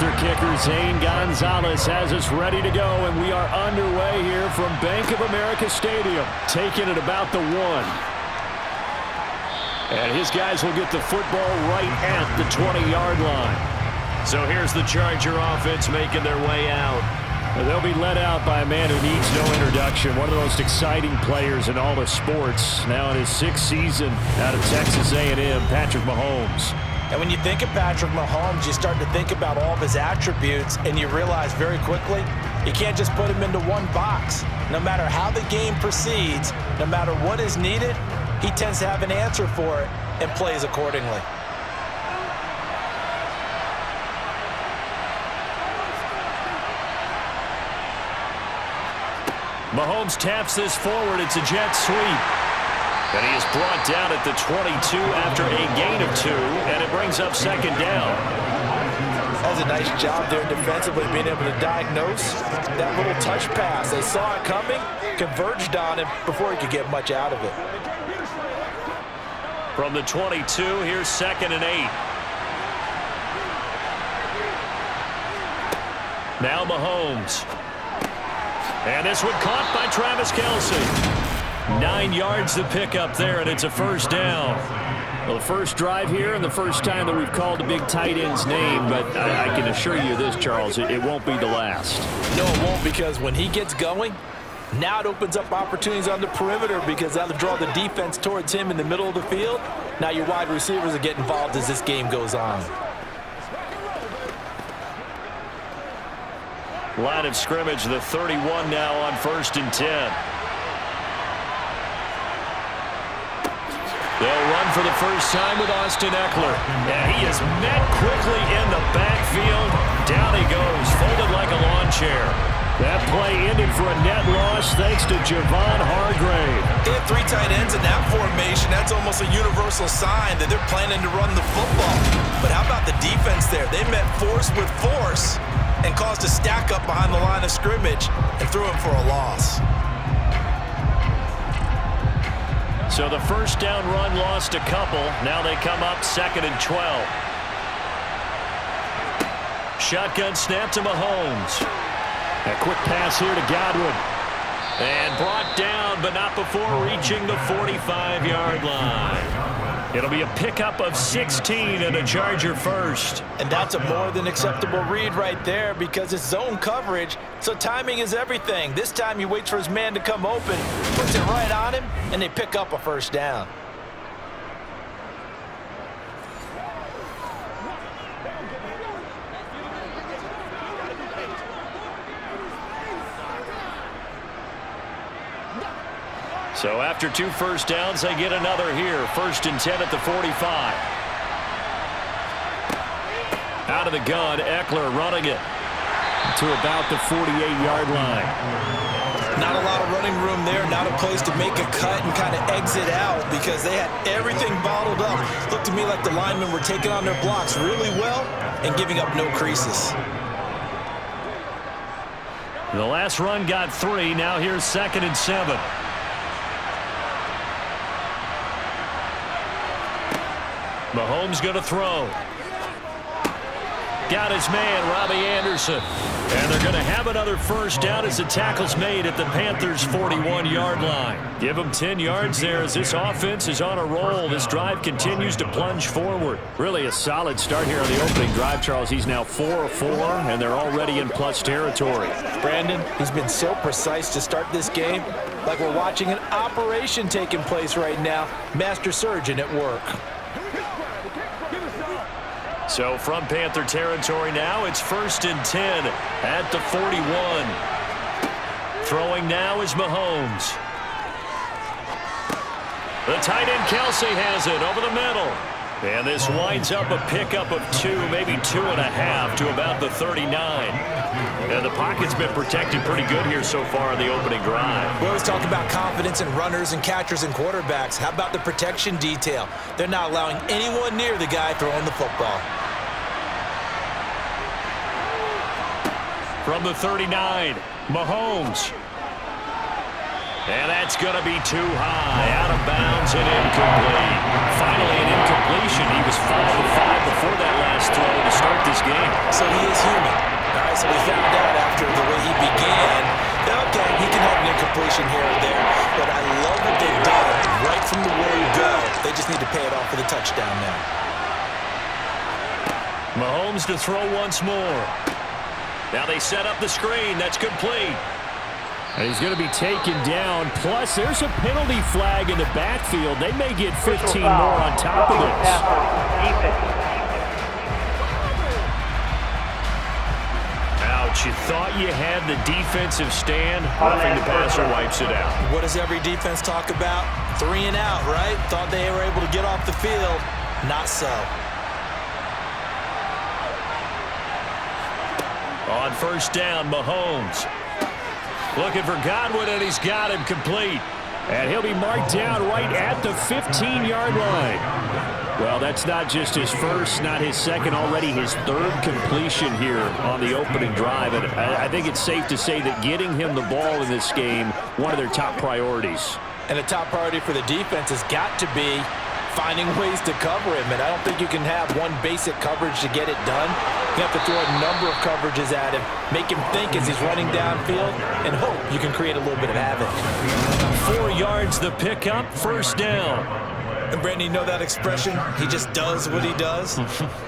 Panther kicker Zane Gonzalez has us ready to go, and we are underway here from Bank of America Stadium, taking it about the 1. And his guys will get the football right at the 20-yard line. So here's the Charger offense making their way out. They'll be led out by a man who needs no introduction, one of the most exciting players in all of sports, now in his 6th season out of Texas A&M, Patrick Mahomes. And when you think of Patrick Mahomes, you start to think about all of his attributes, and you realize very quickly you can't just put him into one box. No matter how the game proceeds, no matter what is needed, he tends to have an answer for it and plays accordingly. Mahomes taps this forward. It's a jet sweep. And he is brought down at the 22 after a gain of 2, and it brings up 2nd down. That's a nice job there defensively, being able to diagnose that little touch pass. They saw it coming, converged on him before he could get much out of it. From the 22, here's 2nd and 8. Now Mahomes. And this one caught by Travis Kelce. 9 yards to pick up there, and it's a 1st down. Well, the first drive here and the first time that we've called a big tight end's name, but I can assure you this, Charles, it won't be the last. No, it won't, because when he gets going, now it opens up opportunities on the perimeter, because that'll draw the defense towards him in the middle of the field. Now your wide receivers will get involved as this game goes on. Line of scrimmage, the 31 now on 1st and 10. They'll run for the first time with Austin Eckler. And he is met quickly in the backfield. Down he goes, folded like a lawn chair. That play ended for a net loss thanks to Javon Hargrave. They have 3 tight ends in that formation. That's almost a universal sign that they're planning to run the football. But how about the defense there? They met force with force and caused a stack up behind the line of scrimmage and threw him for a loss. So the first down run lost a couple. Now they come up 2nd and 12. Shotgun snap to Mahomes. A quick pass here to Godwin. And brought down, but not before reaching the 45-yard line. It'll be a pickup of 16 and a Charger first. And that's a more than acceptable read right there, because it's zone coverage, so timing is everything. This time he waits for his man to come open, puts it right on him, and they pick up a 1st down. So after 2 first downs, they get another here. 1st and 10 at the 45. Out of the gun, Eckler running it to about the 48-yard line. Not a lot of running room there, not a place to make a cut and kind of exit out, because they had everything bottled up. Looked to me like the linemen were taking on their blocks really well and giving up no creases. The last run got 3. Now here's 2nd and 7. Mahomes going to throw. Got his man, Robbie Anderson. And they're going to have another first down as the tackle's made at the Panthers' 41-yard line. Give them 10 yards there as this offense is on a roll. This drive continues to plunge forward. Really a solid start here on the opening drive, Charles. He's now 4 of 4, and they're already in plus territory. Brandon, he's been so precise to start this game, like we're watching an operation taking place right now. Master surgeon at work. So from Panther territory now, it's 1st and 10 at the 41. Throwing now is Mahomes. The tight end Kelce has it over the middle. And this winds up a pickup of 2, maybe 2.5 to about the 39. And the pocket's been protected pretty good here so far in the opening drive. We always talk about confidence in runners and catchers and quarterbacks. How about the protection detail? They're not allowing anyone near the guy throwing the football. From the 39, Mahomes. And that's going to be too high, out of bounds and incomplete. Finally an incompletion. He was 5 of 5 before that last throw to start this game. So he is human. All right, so we found out after the way he began, okay, he can have an incompletion here or there, but I love what they've done right from the word go. They just need to pay it off with a touchdown now. Mahomes to throw once more. Now they set up the screen. That's complete. And he's going to be taken down. Plus, there's a penalty flag in the backfield. They may get 15 more on top of this. Ouch, you thought you had the defensive stand. Roughing the passer wipes it out. What does every defense talk about? 3 and out, right? Thought they were able to get off the field. Not so. On first down, Mahomes. Looking for Godwin, and he's got him complete. And he'll be marked down right at the 15-yard line. Well, that's not just his first, not his second, already his third completion here on the opening drive. And I think it's safe to say that getting him the ball in this game, one of their top priorities. And the top priority for the defense has got to be finding ways to cover him. And I don't think you can have one basic coverage to get it done. You have to throw a number of coverages at him, make him think as he's running downfield, and hope you can create a little bit of havoc. 4 yards the pickup, first down. And Brandon, you know that expression? He just does what he does?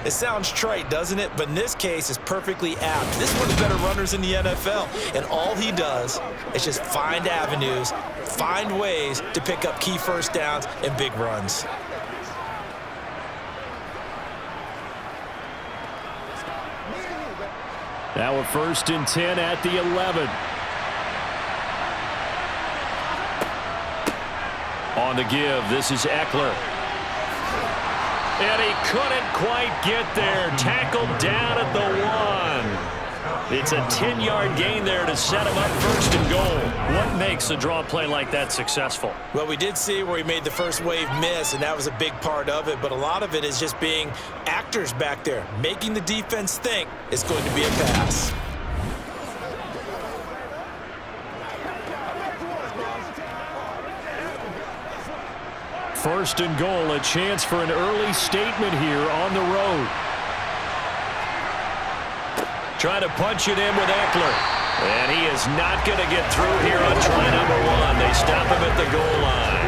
It sounds trite, doesn't it? But in this case, it's perfectly apt. This is one of the better runners in the NFL. And all he does is just find avenues, find ways to pick up key first downs and big runs. Now a 1st and 10 at the 11. On the give, this is Eckler. And he couldn't quite get there. Tackled down at the 1. It's a 10-yard gain there to set him up 1st and goal. What makes a draw play like that successful? Well, we did see where he made the first wave miss, and that was a big part of it. But a lot of it is just being actors back there, making the defense think it's going to be a pass. First and goal, a chance for an early statement here on the road. Trying to punch it in with Eckler. And he is not going to get through here on try number 1. They stop him at the goal line.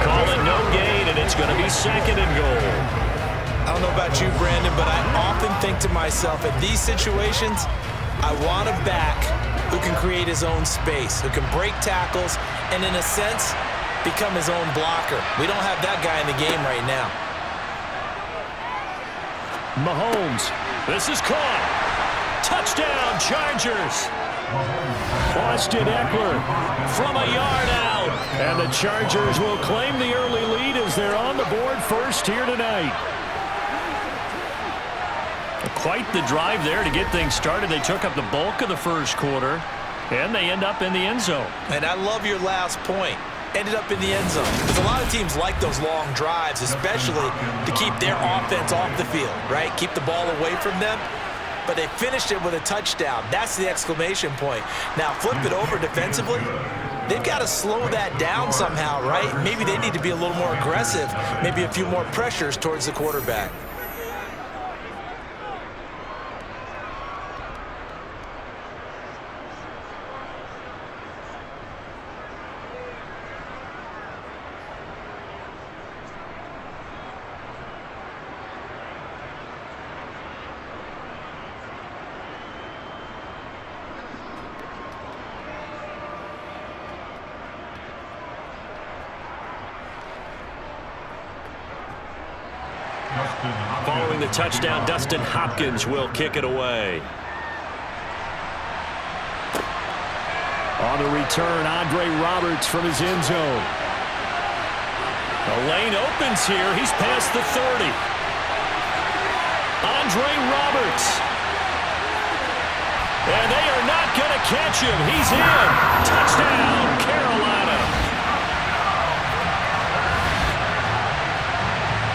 Call it no gain, and it's going to be 2nd and goal. I don't know about you, Brandon, but I often think to myself, in these situations, I want a back who can create his own space, who can break tackles, and in a sense, become his own blocker. We don't have that guy in the game right now. Mahomes. This is caught. Touchdown, Chargers. Austin Eckler from a yard out. And the Chargers will claim the early lead as they're on the board first here tonight. Quite the drive there to get things started. They took up the bulk of the first quarter, and they end up in the end zone. And I love your last point. Ended up in the end zone. Because a lot of teams like those long drives, especially to keep their offense off the field, right? Keep the ball away from them. But they finished it with a touchdown. That's the exclamation point. Now, flip it over defensively. They've got to slow that down somehow, right? Maybe they need to be a little more aggressive. Maybe a few more pressures towards the quarterback. Following the touchdown, Dustin Hopkins will kick it away. On the return, Andre Roberts from his end zone. The lane opens here. He's past the 30. Andre Roberts. And they are not going to catch him. He's in. Touchdown, Carolina.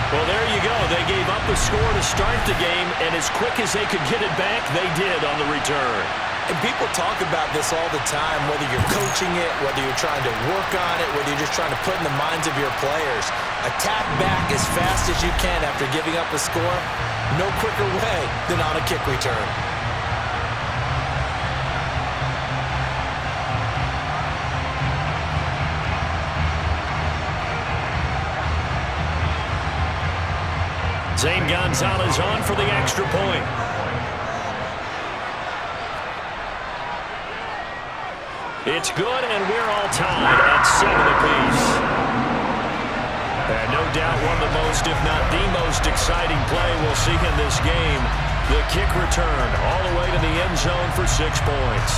Well, there you go. They gave up the score to start the game, and as quick as they could get it back, they did on the return. And people talk about this all the time, whether you're coaching it, whether you're trying to work on it, whether you're just trying to put in the minds of your players. Attack back as fast as you can after giving up a score. No quicker way than on a kick return. Zane Gonzalez on for the extra point. It's good, and we're all tied at 7 apiece. And no doubt one of the most, if not the most exciting play we'll see in this game. The kick return all the way to the end zone for 6 points.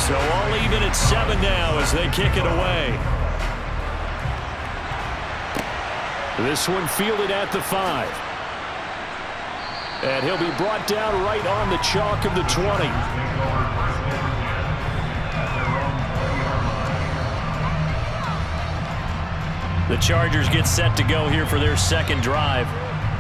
So all even at 7 now as they kick it away. This one fielded at the 5. And he'll be brought down right on the chalk of the 20. The Chargers get set to go here for their second drive.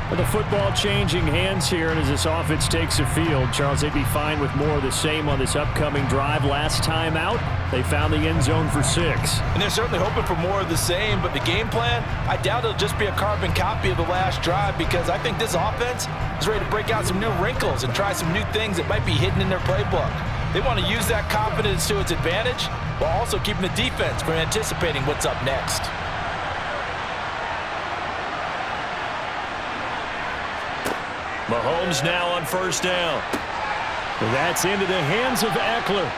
With the football changing hands here, and as this offense takes the field, Charles, they'd be fine with more of the same on this upcoming drive. Last time out, they found the end zone for 6. And they're certainly hoping for more of the same, but the game plan, I doubt it'll just be a carbon copy of the last drive, because I think this offense is ready to break out some new wrinkles and try some new things that might be hidden in their playbook. They want to use that confidence to its advantage while also keeping the defense from anticipating what's up next. Mahomes now on first down. That's into the hands of Eckler.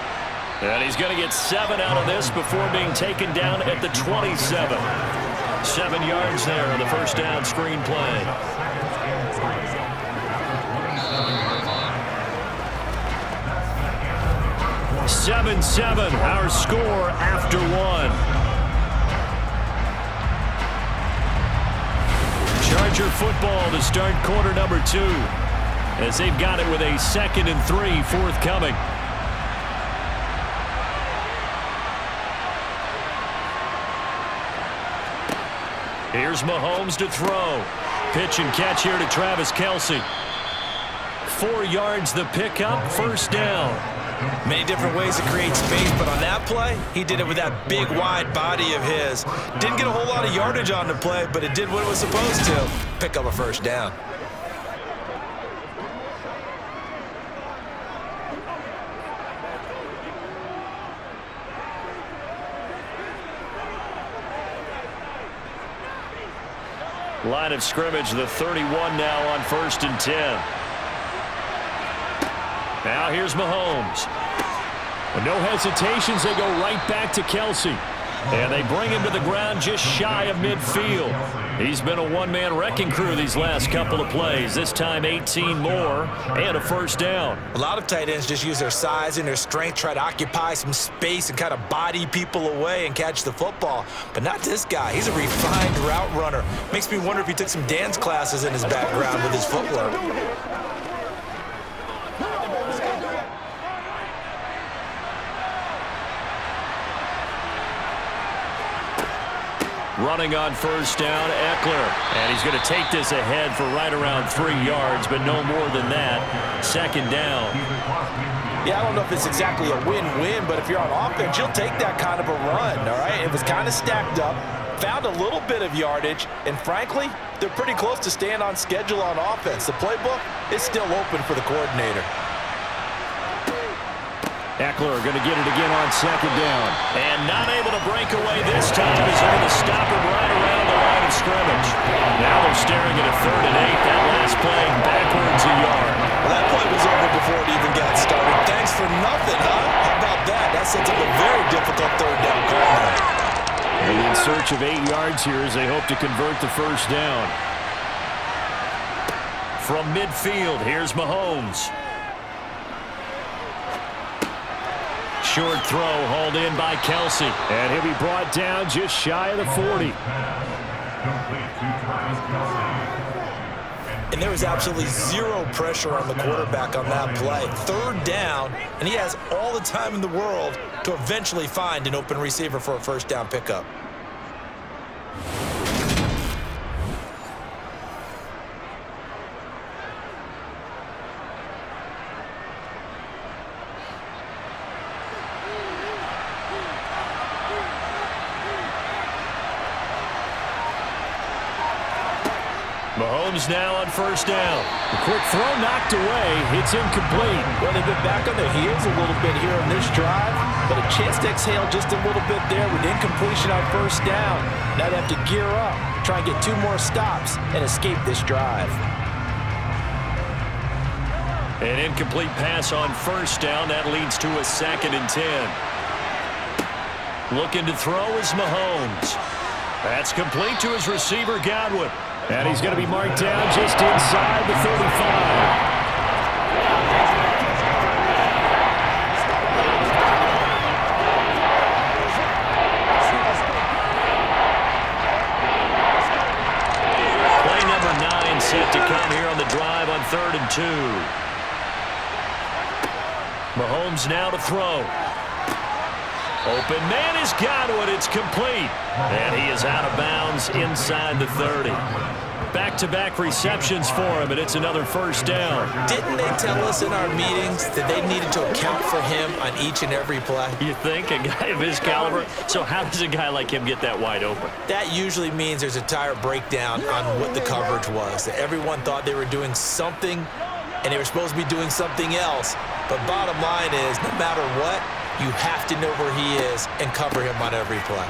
And he's going to get 7 out of this before being taken down at the 27. 7 yards there on the first down screen play. "7-7", our score after 1. Charger football to start quarter number 2, as they've got it with a 2nd and 3 forthcoming. Here's Mahomes to throw. Pitch and catch here to Travis Kelce. 4 yards the pickup, first down. Many different ways to create space, but on that play, he did it with that big, wide body of his. Didn't get a whole lot of yardage on the play, but it did what it was supposed to. Pick up a first down. Line of scrimmage, the 31 now on 1st and 10. Now here's Mahomes. With no hesitations, they go right back to Kelce. And they bring him to the ground just shy of midfield. He's been a one-man wrecking crew these last couple of plays. This time 18 more and a first down. A lot of tight ends just use their size and their strength, try to occupy some space and kind of body people away and catch the football. But not this guy. He's a refined route runner. Makes me wonder if he took some dance classes in his background with his footwork. Running on first down, Eckler. And he's going to take this ahead for right around 3 yards, but no more than that. 2nd down. Yeah, I don't know if it's exactly a win-win, but if you're on offense, you'll take that kind of a run, all right? It was kind of stacked up, found a little bit of yardage, and frankly, they're pretty close to staying on schedule on offense. The playbook is still open for the coordinator. Eckler going to get it again on 2nd down. And not able to break away this time. He's able to stop him right around the line of scrimmage. Now they're staring at a 3rd and 8. That last play backwards a yard. Well, that play was over before it even got started. Thanks for nothing, huh? How about that? That sets up a very difficult 3rd down call now. They're in search of 8 yards here as they hope to convert the first down. From midfield, here's Mahomes. short throw hauled in by Kelsey. And he'll be brought down just shy of the 40. And there was absolutely zero pressure on the quarterback on that play. Third down, and he has all the time in the world to eventually find an open receiver for a first down pickup. Mahomes now on first down. The quick throw knocked away. It's incomplete. Well, they've been back on their heels a little bit here on this drive, but a chance to exhale just a little bit there with incompletion on first down. Now they have to gear up, try and get 2 more stops, and escape this drive. An incomplete pass on first down. That leads to a 2nd and 10. Looking to throw is Mahomes. That's complete to his receiver, Godwin. And he's going to be marked down just inside the 35. Play number 9 set to come here on the drive on 3rd and 2. Mahomes now to throw. Open man is Godwin. It's complete. And he is out of bounds inside the 30. Back-to-back receptions for him, and it's another first down. Didn't they tell us in our meetings that they needed to account for him on each and every play? You think? A guy of his caliber? So how does a guy like him get that wide open? That usually means there's a entire breakdown on what the coverage was. That everyone thought they were doing something, and they were supposed to be doing something else. But bottom line is, no matter what, you have to know where he is and cover him on every play.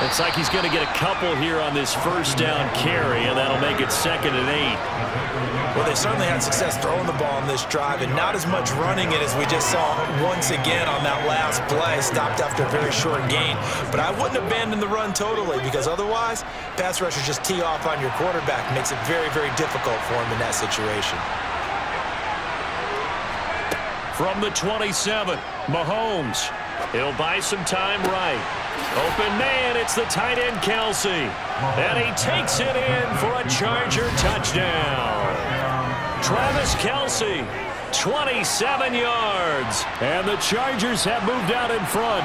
Looks like he's going to get a couple here on this first down carry, and that'll make it 2nd and 8. Well, they certainly had success throwing the ball on this drive, and not as much running it as we just saw once again on that last play. Stopped after a very short gain. But I wouldn't abandon the run totally, because otherwise, pass rushers just tee off on your quarterback. Makes it very, very difficult for him in that situation. From the 27, Mahomes. He'll buy some time right. Open man, it's the tight end Kelsey. And he takes it in for a Charger touchdown. Travis Kelsey, 27 yards. And the Chargers have moved out in front.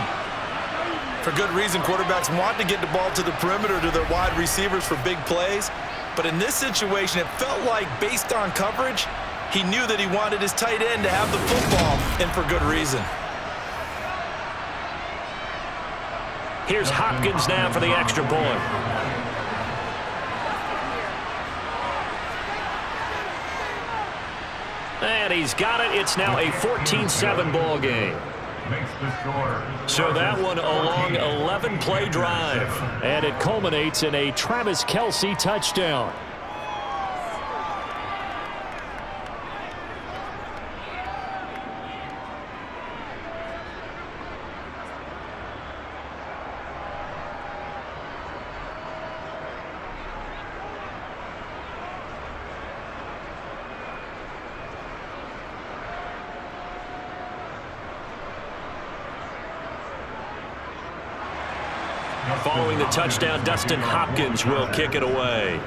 For good reason, quarterbacks want to get the ball to the perimeter to their wide receivers for big plays. But in this situation, it felt like, based on coverage, he knew that he wanted his tight end to have the football, and for good reason. Here's Hopkins now for the extra point. And he's got it. It's now a 14-7 ball game. So that one a long 11-play drive. And it culminates in a Travis Kelsey touchdown. Following the touchdown, Dustin Hopkins will kick it away.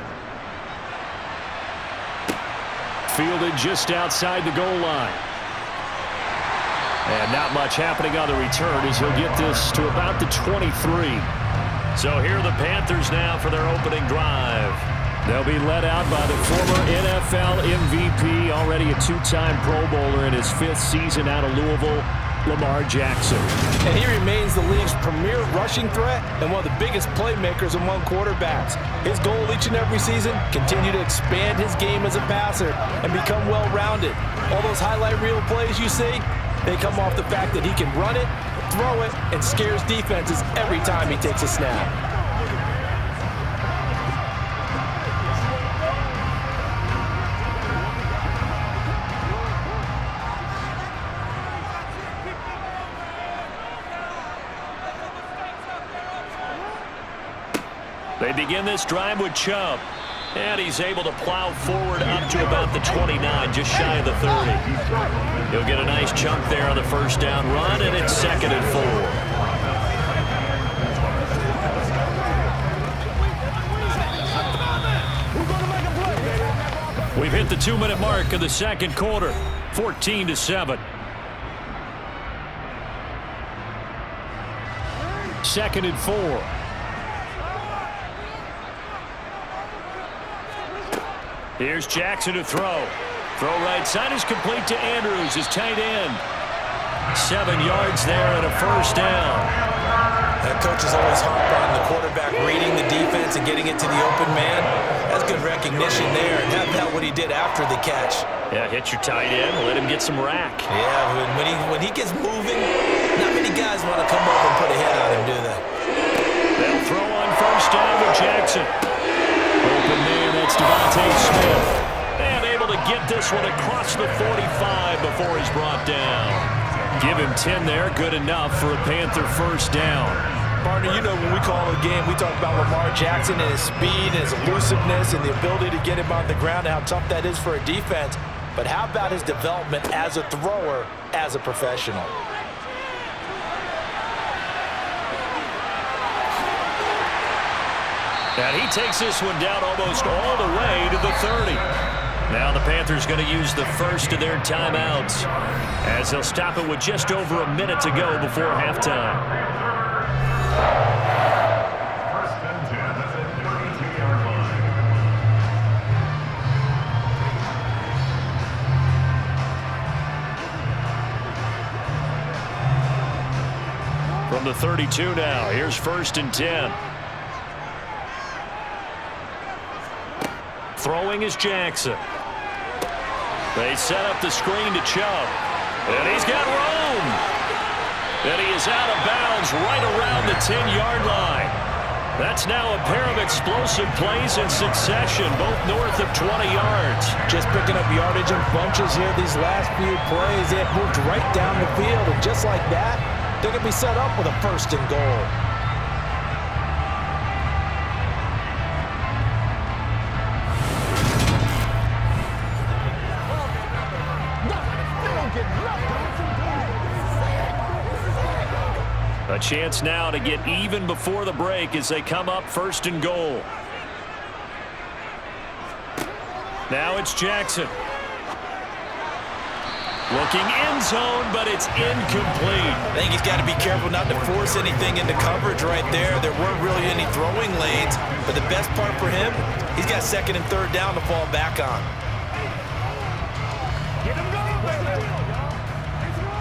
Fielded just outside the goal line. And not much happening on the return as he'll get this to about the 23. So here are the Panthers now for their opening drive. They'll be led out by the former NFL MVP, already a 2-time Pro Bowler in his 5th season out of Louisville, Lamar Jackson. And he remains the league's premier rushing threat and one of the biggest playmakers among quarterbacks. His goal each and every season, continue to expand his game as a passer and become well-rounded. All those highlight reel plays you see, they come off the fact that he can run it, throw it, and scares defenses every time he takes a snap. They begin this drive with Chubb. And he's able to plow forward up to about the 29, just shy of the 30. He'll get a nice chunk there on the first down run, and it's 2nd and 4. We've hit the 2-minute mark of the second quarter, 14-7. 2nd and 4. Here's Jackson to throw. Throw right side is complete to Andrews, his tight end. 7 yards there and a first down. That coach is always hard on the quarterback, reading the defense and getting it to the open man. That's good recognition there, and that's not what he did after the catch. Yeah, hit your tight end, let him get some rack. Yeah, when he gets moving, not many guys want to come over and put a head on him, do they? They'll throw on first down with Jackson. Open man, that's Devontae Smith. And able to get this one across the 45 before he's brought down. Give him 10 there, good enough for a Panther first down. Partner, you know when we call a game, we talk about Lamar Jackson and his speed and his elusiveness and the ability to get him on the ground and how tough that is for a defense. But how about his development as a thrower, as a professional? And he takes this one down almost all the way to the 30. Now the Panthers going to use the first of their timeouts as they'll stop it with just over a minute to go before halftime. First and 10 at the 32-yard line. From the 32 now, here's 1st and 10. Throwing is Jackson. They set up the screen to Chubb. And he's got room. And he is out of bounds right around the 10-yard line. That's now a pair of explosive plays in succession, both north of 20 yards. Just picking up yardage in bunches here these last few plays. They have moved right down the field, and just like that, they're going to be set up with a 1st and goal. A chance now to get even before the break as they come up 1st and goal. Now it's Jackson. Looking end zone, but it's incomplete. I think he's got to be careful not to force anything into coverage right there. There weren't really any throwing lanes, but the best part for him, he's got 2nd and 3rd down to fall back on.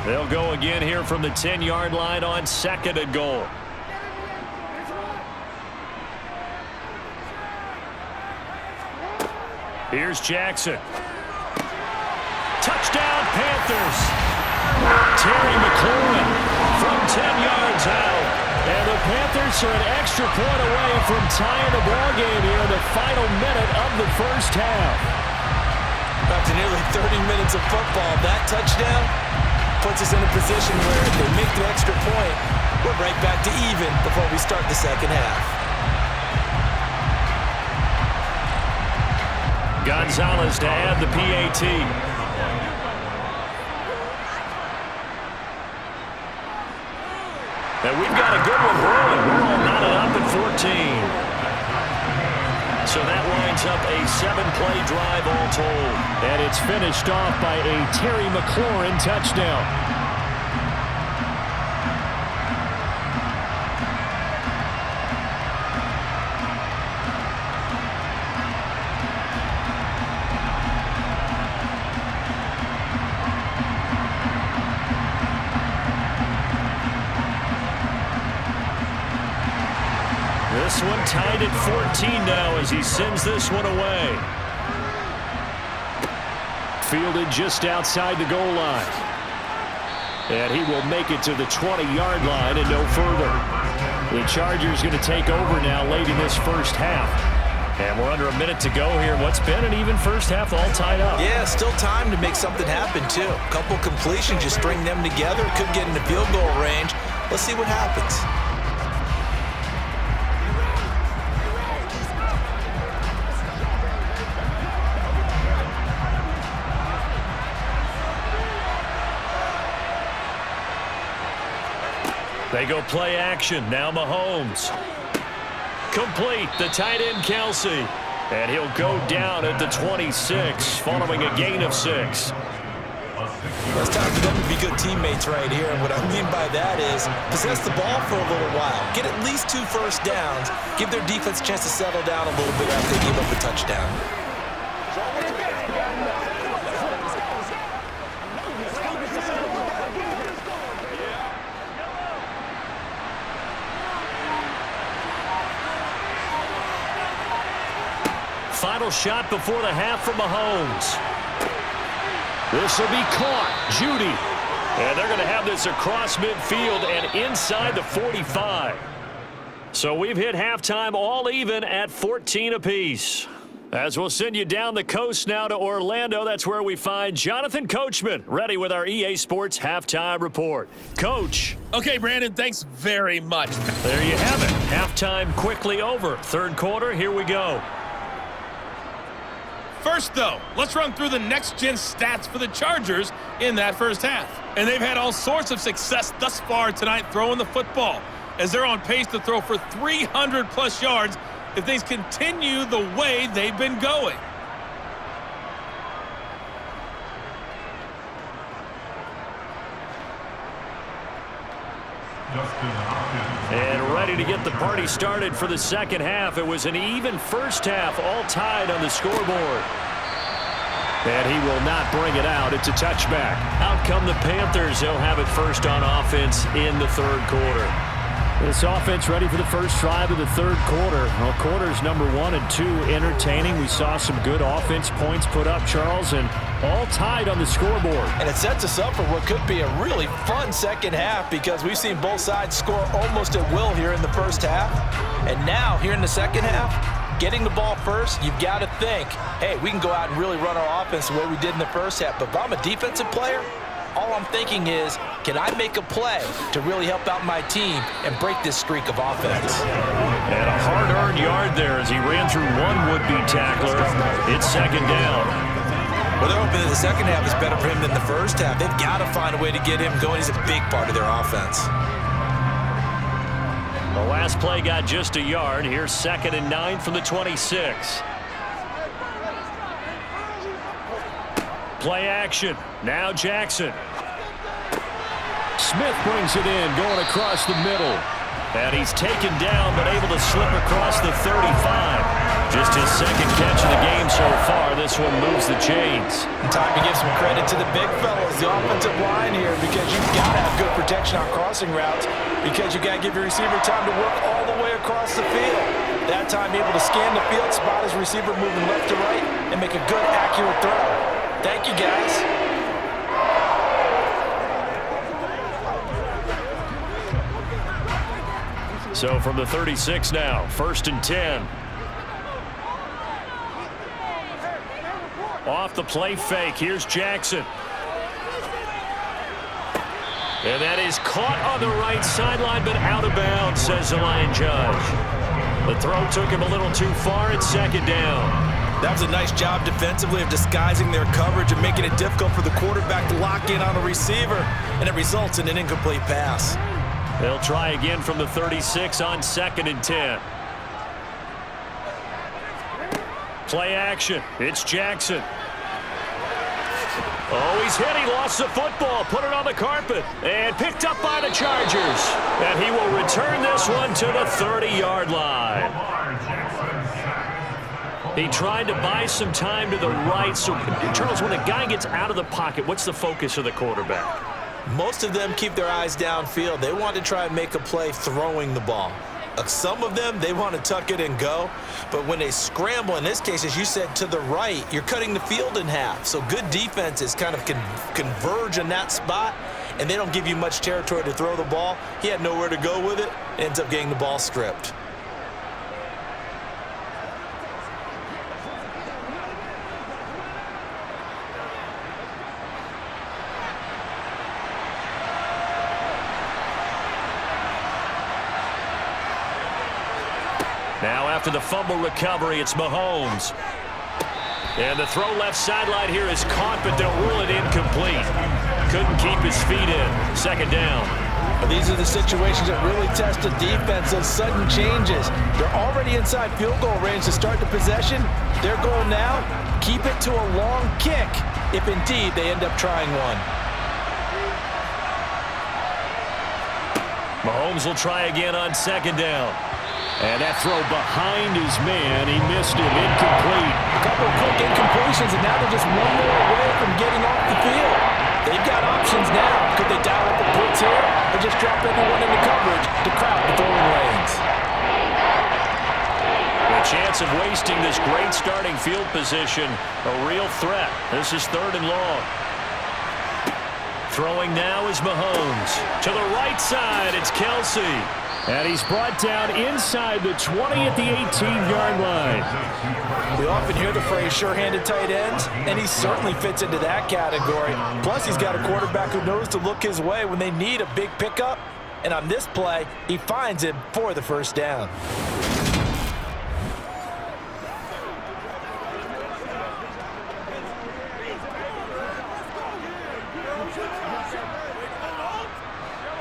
They'll go again here from the 10-yard line on 2nd and goal. Here's Jackson. Touchdown, Panthers. Terry McLaurin from 10 yards out. And the Panthers are an extra point away from tying the ball game here in the final minute of the first half. After nearly 30 minutes of football, that touchdown puts us in a position where if they make the extra point, we're right back to even before we start the second half. Gonzalez to add the PAT. And we've got a good one rolling. We're all knotted up at 14. So that lines up a 7-play drive all told. And it's finished off by a Terry McLaurin touchdown. This one tied at 14 now as he sends this one away. Fielded just outside the goal line. And he will make it to the 20-yard line and no further. The Chargers going to take over now late in this first half. And we're under a minute to go here. What's been an even first half all tied up. Yeah, still time to make something happen, too. A couple completions, you string them together, could get into field goal range. Let's see what happens. They go play action. Now Mahomes. Complete. The tight end, Kelsey. And he'll go down at the 26 following a gain of 6. Well, it's time for them to be good teammates right here. And what I mean by that is possess the ball for a little while. Get at least 2 first downs. Give their defense a chance to settle down a little bit after they give up a touchdown. Final shot before the half from Mahomes. This will be caught. Judy. And they're going to have this across midfield and inside the 45. So we've hit halftime all even at 14 apiece. As we'll send you down the coast now to Orlando, that's where we find Jonathan Coachman ready with our EA Sports halftime report. Coach. Okay, Brandon, thanks very much. There you have it. Halftime quickly over. Third quarter, here we go. First, though, let's run through the next-gen stats for the Chargers in that first half. And they've had all sorts of success thus far tonight throwing the football, as they're on pace to throw for 300-plus yards if things continue the way they've been going. And ready to get the party started for the second half. It was an even first half, all tied on the scoreboard. And he will not bring it out. It's a touchback. Out come the Panthers. They'll have it first on offense in the third quarter. This offense ready for the first drive of the third quarter. Well, quarters number 1 and 2 entertaining. We saw some good offense points put up, Charles, and all tied on the scoreboard. And it sets us up for what could be a really fun second half because we've seen both sides score almost at will here in the first half. And now, here in the second half, getting the ball first, you've got to think, hey, we can go out and really run our offense the way we did in the first half. But if I'm a defensive player, all I'm thinking is, can I make a play to really help out my team and break this streak of offense? And a hard-earned yard there as he ran through one would-be tackler. It's second down. Well, they're hoping that the second half is better for him than the first half. They've got to find a way to get him going. He's a big part of their offense. The last play got just a yard. Here's 2nd and 9 from the 26. Play action. Now Jackson. Smith brings it in, going across the middle. And he's taken down, but able to slip across the 35. Just his second catch of the game so far. This one moves the chains. Time to give some credit to the big fellas, the offensive line here, because you've got to have good protection on crossing routes, because you've got to give your receiver time to work all the way across the field. That time able to scan the field, spot his receiver moving left to right, and make a good, accurate throw. Thank you, guys. So from the 36 now, 1st and 10. Off the play fake, here's Jackson. And that is caught on the right sideline, but out of bounds, says the line judge. The throw took him a little too far. It's second down. That was a nice job defensively of disguising their coverage and making it difficult for the quarterback to lock in on a receiver, and it results in an incomplete pass. They'll try again from the 36 on 2nd and 10. Play action. It's Jackson. Oh, he's hit. He lost the football. Put it on the carpet. And picked up by the Chargers. And he will return this one to the 30-yard line. He tried to buy some time to the right. So, Charles, when a guy gets out of the pocket, what's the focus of the quarterback? Most of them keep their eyes downfield. They want to try and make a play throwing the ball. Some of them, they want to tuck it and go. But when they scramble, in this case, as you said, to the right, you're cutting the field in half. So good defenses kind of converge in that spot, and they don't give you much territory to throw the ball. He had nowhere to go with it. Ends up getting the ball stripped. Now after the fumble recovery, it's Mahomes. And the throw left sideline here is caught, but they'll rule it incomplete. Couldn't keep his feet in. Second down. But these are the situations that really test a defense, those sudden changes. They're already inside field goal range to start the possession. Their goal now, keep it to a long kick, if indeed they end up trying one. Mahomes will try again on second down. And that throw behind his man, he missed it, incomplete. A couple of quick incompletions, and now they're just one more away from getting off the field. They've got options now. Could they dial up a blitz here, or just drop everyone into coverage to crowd the throwing lanes? The chance of wasting this great starting field position, a real threat. This is 3rd and long. Throwing now is Mahomes. To the right side, it's Kelsey. And he's brought down inside the 20 at the 18-yard line. We often hear the phrase sure-handed tight ends, and he certainly fits into that category. Plus, he's got a quarterback who knows to look his way when they need a big pickup. And on this play, he finds it for the first down.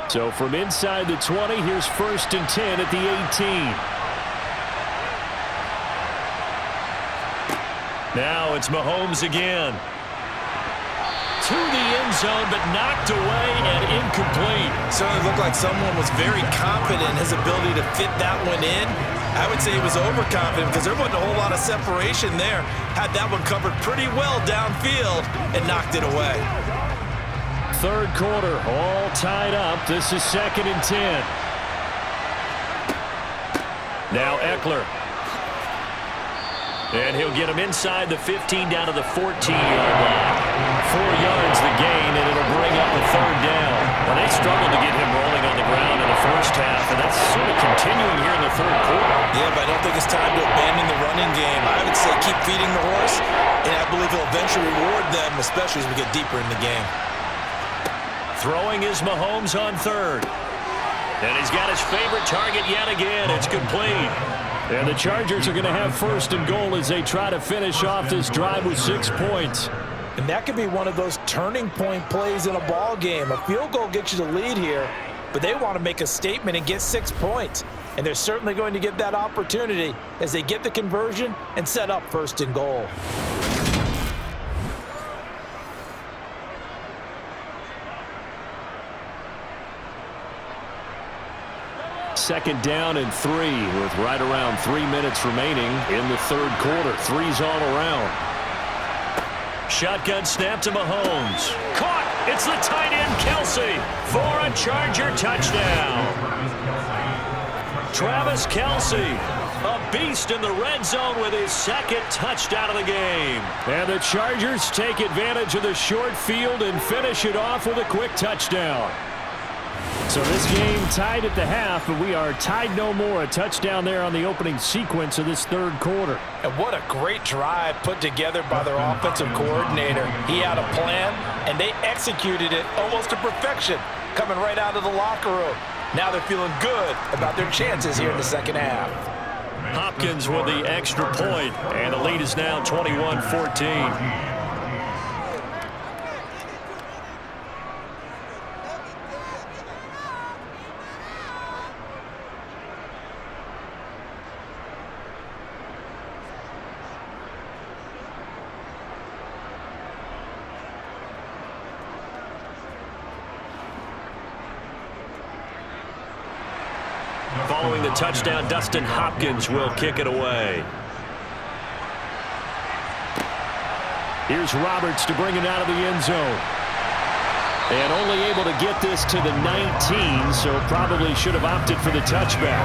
So from inside the 20, here's 1st and 10 at the 18. Now it's Mahomes again. To the end zone, but knocked away and incomplete. Certainly looked like someone was very confident in his ability to fit that one in. I would say he was overconfident because there wasn't a whole lot of separation there. Had that one covered pretty well downfield and knocked it away. 3rd quarter, all tied up. This is 2nd and 10. Now Eckler. And he'll get him inside the 15 down to the 14-yard line. 4 yards the gain, and it'll bring up a 3rd down. Well, they struggled to get him rolling on the ground in the first half, and that's sort of continuing here in the 3rd quarter. Yeah, but I don't think it's time to abandon the running game. I would say keep feeding the horse, and I believe he'll eventually reward them, especially as we get deeper in the game. Throwing is Mahomes on 3rd. And he's got his favorite target yet again. It's complete. And the Chargers are going to have 1st and goal as they try to finish off this drive with 6 points. And that could be one of those turning point plays in a ball game. A field goal gets you the lead here, but they want to make a statement and get 6 points. And they're certainly going to get that opportunity as they get the conversion and set up 1st and goal. Second down and 3 with right around 3 minutes remaining in the 3rd quarter. 3's all around. Shotgun snap to Mahomes. Caught! It's the tight end Kelsey for a Charger touchdown. Travis Kelsey, a beast in the red zone with his 2nd touchdown of the game. And the Chargers take advantage of the short field and finish it off with a quick touchdown. So this game tied at the half, but we are tied no more. A touchdown there on the opening sequence of this 3rd quarter. And what a great drive put together by their offensive coordinator. He had a plan, and they executed it almost to perfection, coming right out of the locker room. Now they're feeling good about their chances here in the 2nd half. Hopkins with the extra point, and the lead is now 21-14. Following the touchdown, Dustin Hopkins will kick it away. Here's Roberts to bring it out of the end zone. And only able to get this to the 19, so probably should have opted for the touchback.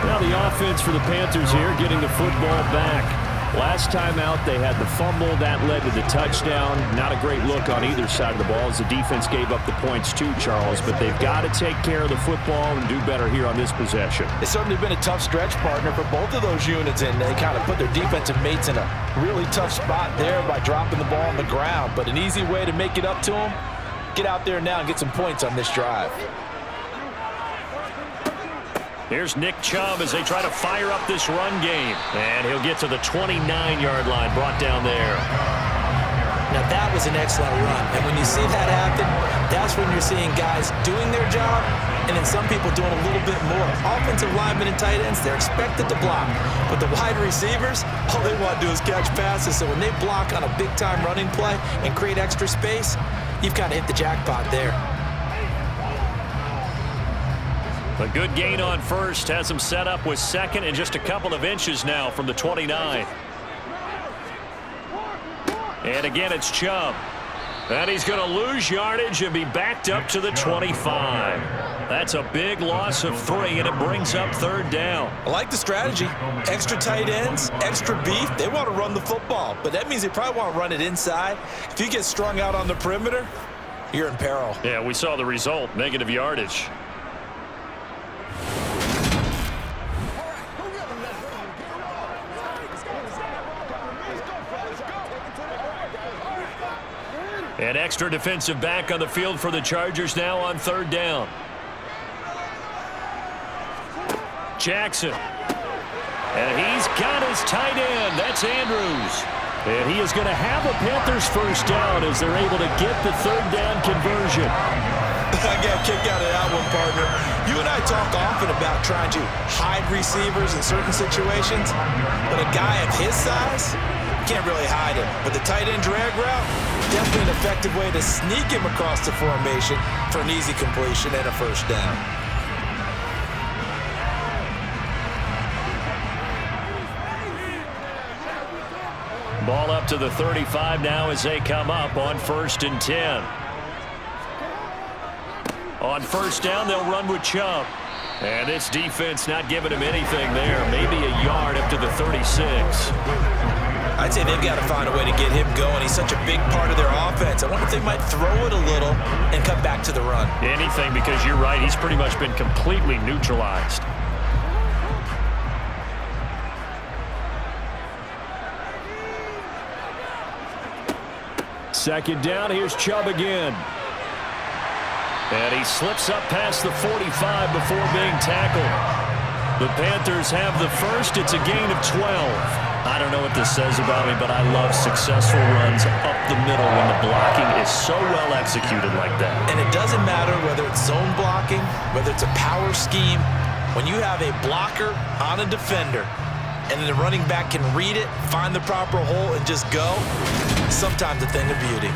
Now the offense for the Panthers here getting the football back. Last time out, they had the fumble. That led to the touchdown. Not a great look on either side of the ball as the defense gave up the points too, Charles. But they've got to take care of the football and do better here on this possession. It's certainly been a tough stretch, partner, for both of those units, and they kind of put their defensive mates in a really tough spot there by dropping the ball on the ground. But an easy way to make it up to them, get out there now and get some points on this drive. Here's Nick Chubb as they try to fire up this run game. And he'll get to the 29-yard line, brought down there. Now that was was an excellent run. And when you see that happen, that's when you're seeing guys doing their job and then some people doing a little bit more. Offensive linemen and tight ends, they're expected to block. But the wide receivers, all they want to do is catch passes. So when they block on a big-time running play and create extra space, you've kind of hit the jackpot there. A good gain on first has him set up with second and just a couple of inches now from the 29. And again, it's Chubb. And he's going to lose yardage and be backed up to the 25. That's a big loss of 3, and it brings up third down. I like the strategy. Extra tight ends, extra beef. They want to run the football, but that means they probably want to run it inside. If you get strung out on the perimeter, you're in peril. Yeah, we saw the result, negative yardage. An extra defensive back on the field for the Chargers now on third down. Jackson. And he's got his tight end. That's Andrews. And he is going to have a Panthers first down as they're able to get the third down conversion. I got a kick out of that one, partner. You and I talk often about trying to hide receivers in certain situations, but a guy of his size, can't really hide him. But the tight end drag route, definitely an effective way to sneak him across the formation for an easy completion and a first down. Ball up to the 35 now as they come up on 1st and 10. On first down, they'll run with Chubb. And this defense not giving him anything there. Maybe a yard up to the 36. I'd say they've got to find a way to get him going. He's such a big part of their offense. I wonder if they might throw it a little and come back to the run. Anything, because you're right. He's pretty much been completely neutralized. Second down, here's Chubb again. And he slips up past the 45 before being tackled. The Panthers have the first. It's a gain of 12. I don't know what this says about me, but I love successful runs up the middle when the blocking is so well executed like that. And it doesn't matter whether it's zone blocking, whether it's a power scheme. When you have a blocker on a defender and then the running back can read it, find the proper hole, and just go, sometimes a thing of beauty.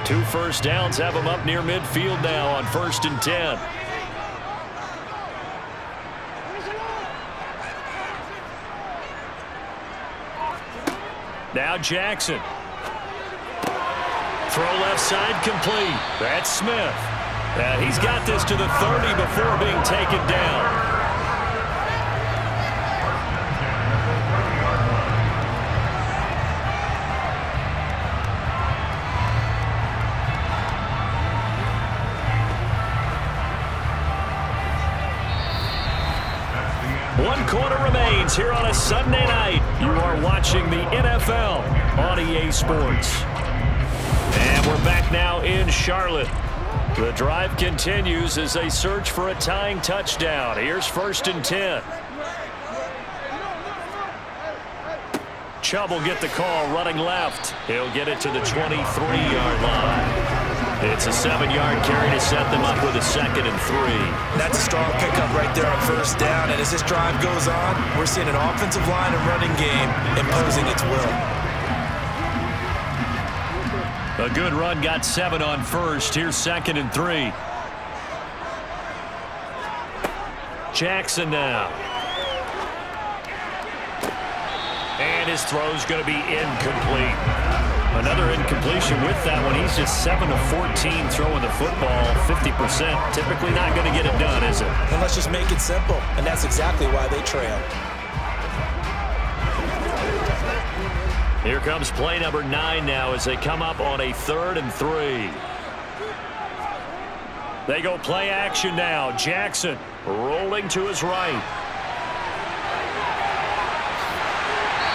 Two first downs have them up near midfield now on 1st and 10. Now Jackson. Throw left side complete. That's Smith. And he's got this to the 30 before being taken down. One quarter remains here on a Sunday night. You are watching the NFL on EA Sports. And we're back now in Charlotte. The drive continues as they search for a tying touchdown. Here's 1st and 10. Chubb will get the call running left. He'll get it to the 23-yard line. It's a 7-yard carry to set them up with a 2nd and 3. That's a strong pickup right there on first down. And as this drive goes on, we're seeing an offensive line and running game imposing its will. A good run got 7 on first. Here's 2nd and 3. Jackson now. And his throw's going to be incomplete. Another incompletion with that one. He's just 7 of 14 throwing the football, 50%. Typically not going to get it done, is it? And let's just make it simple. And that's exactly why they trail. Here comes play number 9 now as they come up on a 3rd and 3. They go play action now. Jackson rolling to his right.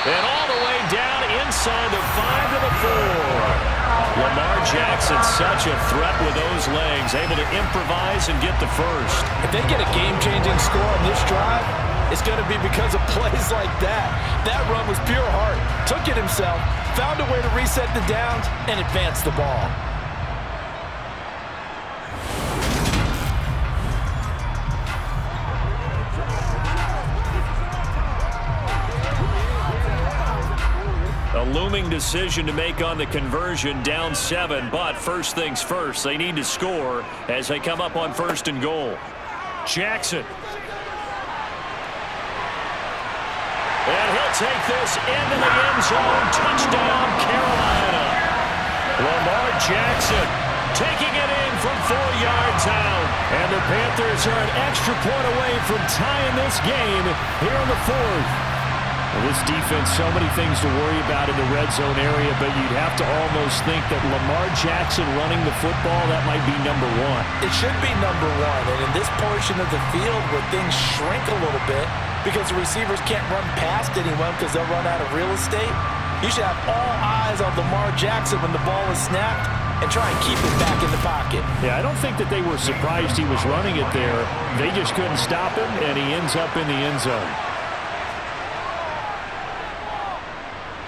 And all the way down inside the 5 to the 4. Lamar Jackson, such a threat with those legs, able to improvise and get the first. If they get a game-changing score on this drive, it's going to be because of plays like that. That run was pure heart. Took it himself, found a way to reset the downs, and advance the ball. A looming decision to make on the conversion, down 7, but first things first, they need to score as they come up on 1st and goal. Jackson. And he'll take this into the end zone. Touchdown, Carolina. Lamar Jackson taking it in from 4 yards out. And the Panthers are an extra point away from tying this game here in the 4th. This defense, so many things to worry about in the red zone area, but you'd have to almost think that Lamar Jackson running the football, that might be number 1. It should be number 1, and in this portion of the field where things shrink a little bit because the receivers can't run past anyone because they'll run out of real estate, you should have all eyes on Lamar Jackson when the ball is snapped and try and keep it back in the pocket. Yeah, I don't think that they were surprised he was running it there. They just couldn't stop him, and he ends up in the end zone.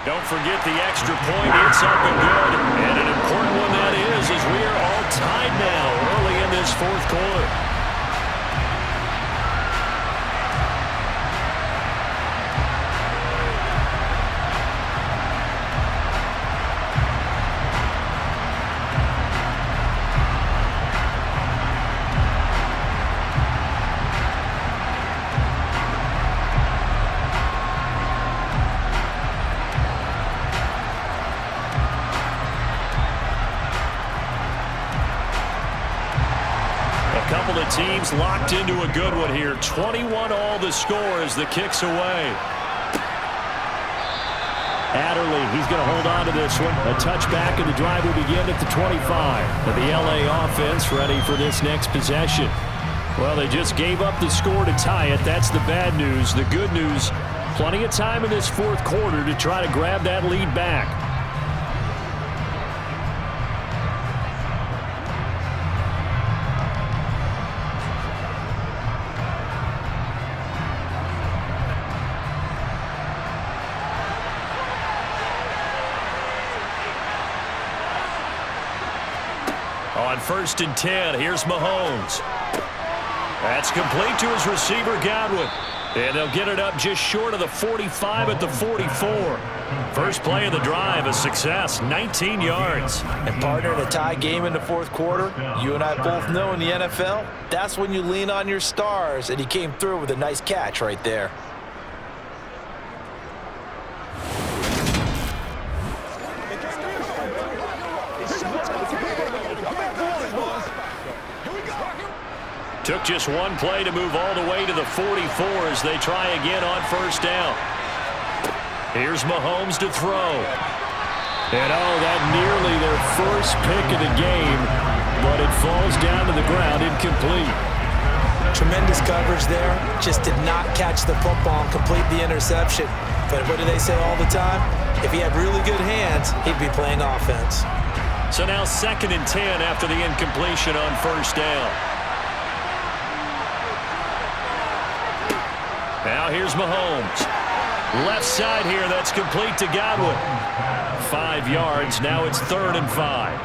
Don't forget the extra point. It's up and good. And an important one that is, as we are all tied now early in this 4th quarter. Teams locked into a good one here. 21 all the score as the kick's away. Adderley, he's going to hold on to this one. A touchback, and the drive will begin at the 25. And the LA offense ready for this next possession. Well, they just gave up the score to tie it. That's the bad news. The good news, plenty of time in this 4th quarter to try to grab that lead back. On 1st and 10, here's Mahomes. That's complete to his receiver, Godwin. And they'll get it up just short of the 45 at the 44. First play of the drive, a success, 19 yards. And partner, in a tie game in the 4th quarter, you and I both know in the NFL, that's when you lean on your stars, and he came through with a nice catch right there. Took just one play to move all the way to the 44 as they try again on 1st down. Here's Mahomes to throw. And that nearly their first pick of the game, but it falls down to the ground incomplete. Tremendous coverage there. Just did not catch the football and complete the interception. But what do they say all the time? If he had really good hands, he'd be playing offense. So now 2nd and 10 after the incompletion on 1st down. Now here's Mahomes. Left side here, that's complete to Godwin. 5 yards, now it's 3rd and 5.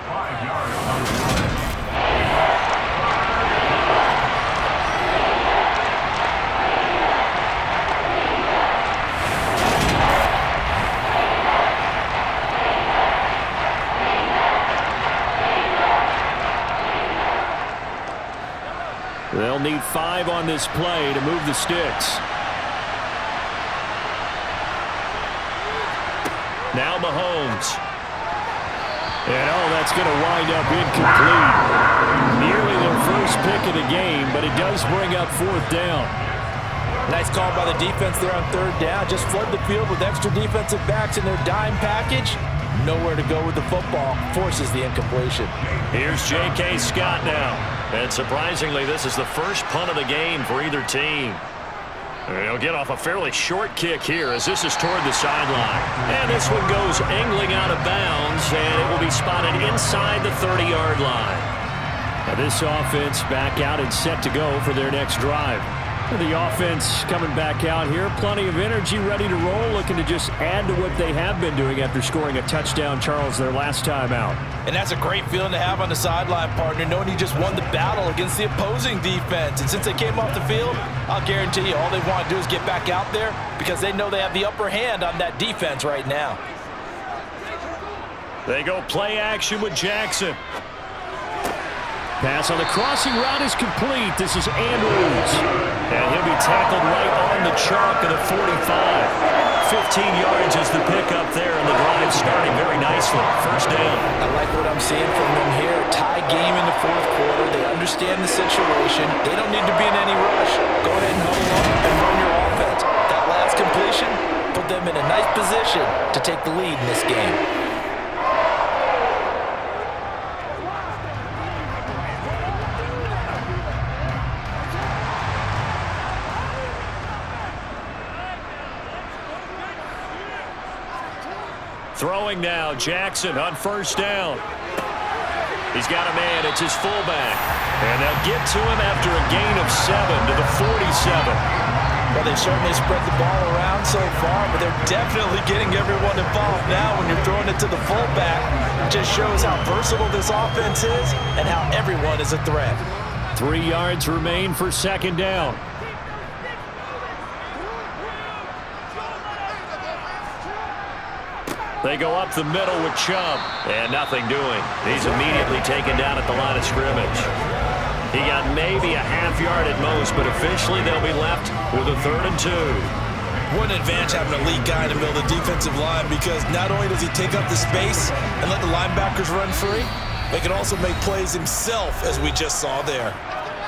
5 yards. They'll need 5 on this play to move the sticks. Now Mahomes. And that's going to wind up incomplete. Nearly their first pick of the game, but it does bring up 4th down. Nice call by the defense there on 3rd down. Just flood the field with extra defensive backs in their dime package. Nowhere to go with the football. Forces the incompletion. Here's J.K. Scott now. And surprisingly, this is the first punt of the game for either team. He'll get off a fairly short kick here as this is toward the sideline. And this one goes angling out of bounds, and it will be spotted inside the 30-yard line. Now this offense back out and set to go for their next drive. The offense coming back out here, plenty of energy, ready to roll, looking to just add to what they have been doing after scoring a touchdown, Charles, their last time out. And that's a great feeling to have on the sideline, partner, knowing you just won the battle against the opposing defense. And since they came off the field, I'll guarantee you all they want to do is get back out there because they know they have the upper hand on that defense right now. They go play action with Jackson. Pass on the crossing route is complete. This is Andrews. And he'll be tackled right on the chalk of the 45. 15 yards is the pickup there, and the drive starting very nicely. First down. I like what I'm seeing from them here. Tie game in the fourth quarter. They understand the situation. They don't need to be in any rush. Go ahead and huddle up and run your offense. That last completion put them in a nice position to take the lead in this game. Throwing now, Jackson on first down. He's got a man, it's his fullback. And they'll get to him after a gain of 7 to the 47. Well, they've certainly spread the ball around so far, but they're definitely getting everyone involved now when you're throwing it to the fullback. It just shows how versatile this offense is and how everyone is a threat. 3 yards remain for second down. They go up the middle with Chubb, and nothing doing. He's immediately taken down at the line of scrimmage. He got maybe a half yard at most, but officially they'll be left with a 3rd and 2. What an advantage having an elite guy in the middle of the defensive line, because not only does he take up the space and let the linebackers run free, but he can also make plays himself, as we just saw there.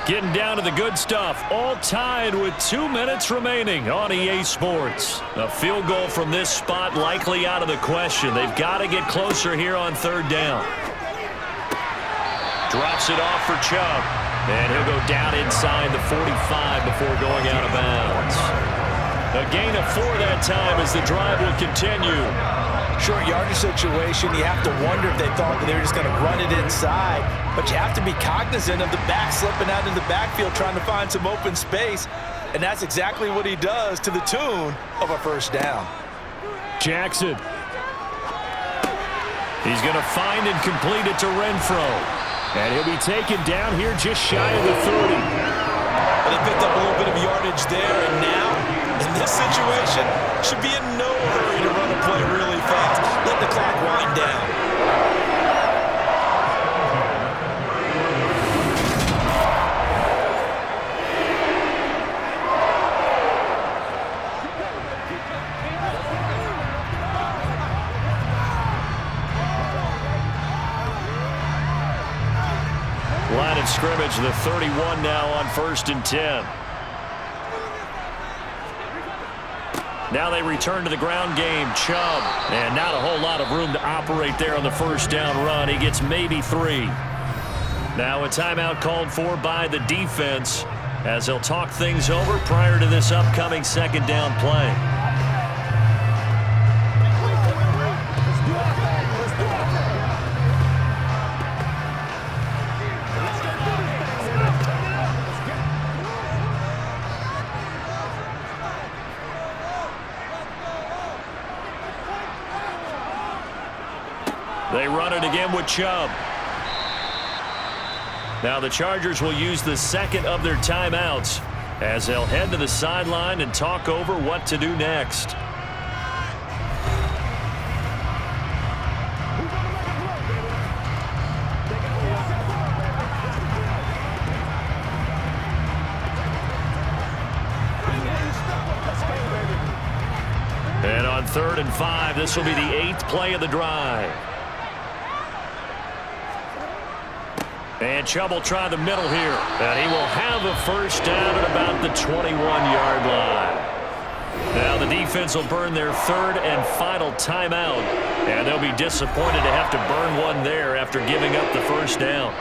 Getting down to the good stuff, all tied with 2 minutes remaining on EA Sports. A field goal from this spot likely out of the question. They've got to get closer here on 3rd down. Drops it off for Chubb, and he'll go down inside the 45 before going out of bounds. A gain of 4 that time as the drive will continue. Short yardage situation, you have to wonder if they thought that they were just going to run it inside. But you have to be cognizant of the back slipping out in the backfield trying to find some open space. And that's exactly what he does to the tune of a first down. Jackson. He's going to find and complete it to Renfro. And he'll be taken down here just shy of the 30. Well, they picked up a little bit of yardage there, and now, in this situation, should be in no hurry to run a play really fast. Let the clock wind down. Line of scrimmage, the 31 now on 1st and 10. Now they return to the ground game. Chubb, and not a whole lot of room to operate there on the first down run. He gets maybe 3. Now a timeout called for by the defense as they'll talk things over prior to this upcoming second down play. They run it again with Chubb. Now the Chargers will use the second of their timeouts as they'll head to the sideline and talk over what to do next. And on 3rd and 5, this will be the 8th play of the drive. And Chubb will try the middle here. And he will have a first down at about the 21-yard line. Now the defense will burn their 3rd and final timeout. And they'll be disappointed to have to burn one there after giving up the first down.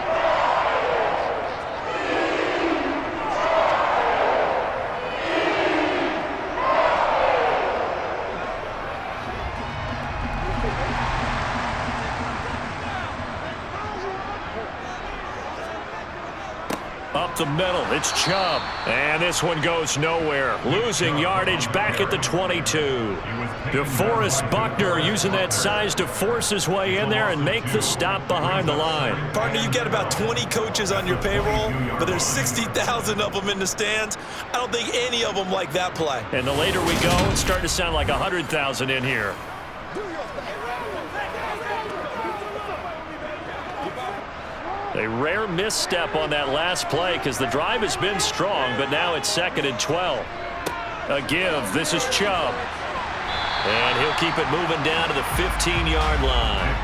up the middle. It's Chubb. And this one goes nowhere. Losing yardage back at the 22. DeForest Buckner using that size to force his way in there and make the stop behind the line. Partner, you've got about 20 coaches on your payroll, but there's 60,000 of them in the stands. I don't think any of them like that play. And the later we go, it's starting to sound like 100,000 in here. A rare misstep on that last play because the drive has been strong, but now it's 2nd and 12. A give. This is Chubb. And he'll keep it moving down to the 15-yard line.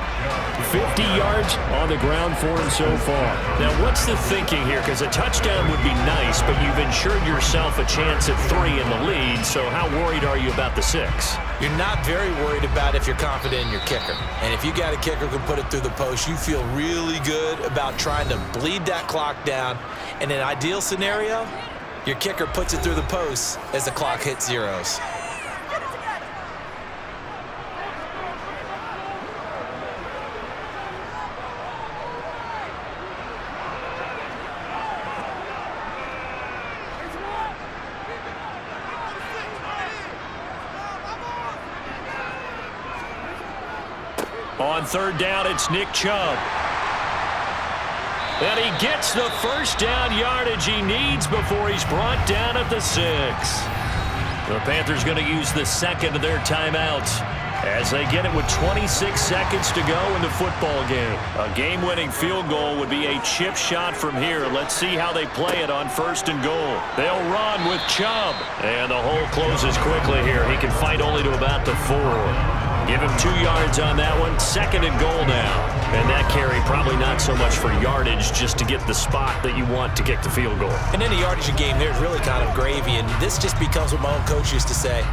50 yards on the ground for him so far. Now, what's the thinking here? Because a touchdown would be nice, but you've ensured yourself a chance at 3 in the lead, so how worried are you about the 6? You're not very worried about if you're confident in your kicker. And if you got a kicker who can put it through the post, you feel really good about trying to bleed that clock down. In an ideal scenario, your kicker puts it through the post as the clock hits zeros. On 3rd down, it's Nick Chubb. And he gets the first down yardage he needs before he's brought down at the 6. The Panthers going to use the 2nd of their timeouts as they get it with 26 seconds to go in the football game. A game-winning field goal would be a chip shot from here. Let's see how they play it on 1st and goal. They'll run with Chubb. And the hole closes quickly here. He can fight only to about the 4. Give him 2 yards on that one. 2nd and goal now. And that carry probably not so much for yardage, just to get the spot that you want to kick the field goal. And any yardage in game there is really kind of gravy, and this just becomes what my own coach used to say.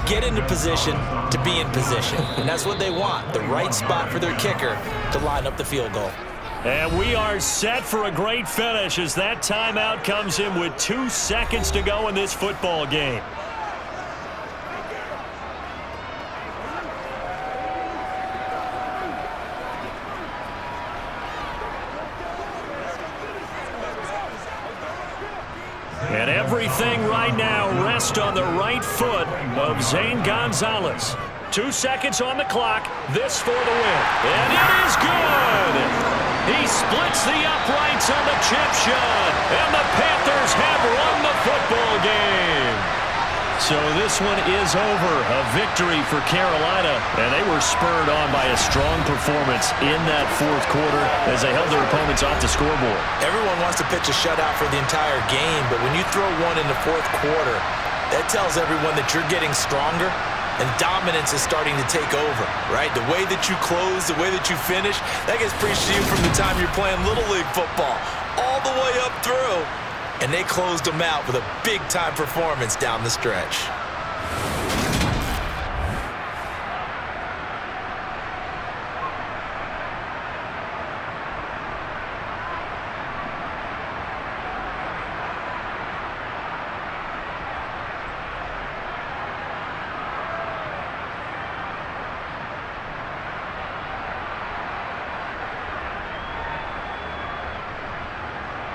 Get into position to be in position. And that's what they want, the right spot for their kicker to line up the field goal. And we are set for a great finish as that timeout comes in with 2 seconds to go in this football game. And everything right now rests on the right foot of Zane Gonzalez. 2 seconds on the clock. This for the win. And it is good. He splits the uprights on the chip shot. And the Panthers have won the football game. So this one is over. A victory for Carolina. And they were spurred on by a strong performance in that 4th quarter as they held their opponents off the scoreboard. Everyone wants to pitch a shutout for the entire game, but when you throw one in the 4th quarter, that tells everyone that you're getting stronger and dominance is starting to take over, right? The way that you close, the way that you finish, that gets preached to you from the time you're playing Little League football all the way up through. And they closed them out with a big-time performance down the stretch.